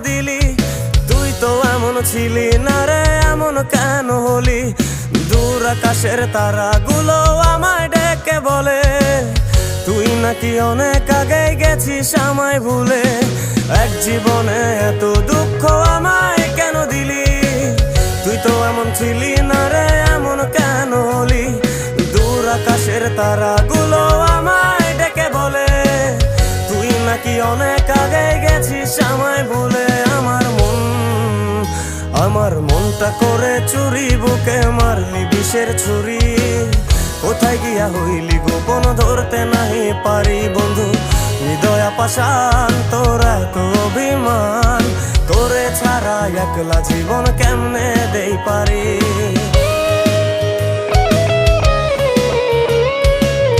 দিলি? তুই তো এমন ছিলি না রে, এমন কেন হলি? দূর আকাশের তারাগুলো আমায় ডেকে বলে তুই নাকি অনেক আগে গেছিস আমায় ভুলে। এক জীবনে এত দুঃখ আমায় কেন দিলি? তুই তো এমন ছিলি না রে, এমন কেন হলি? দূর আকাশের তারাগুলো আমায় ডেকে বলে তুই নাকি অনেক আগে গেছিস আমায় ভুলে। আমার মনটা করে চুরি, বুকে মারলি বিষের ছুরি। কোথায় গিয়া হইলি গোপন ধরতে নাহি পারি বন্ধু। হৃদয় পাষাণ তোর এত অভিমান, তোরে ছাড়া একলা জীবন কেমনে দেই পারি?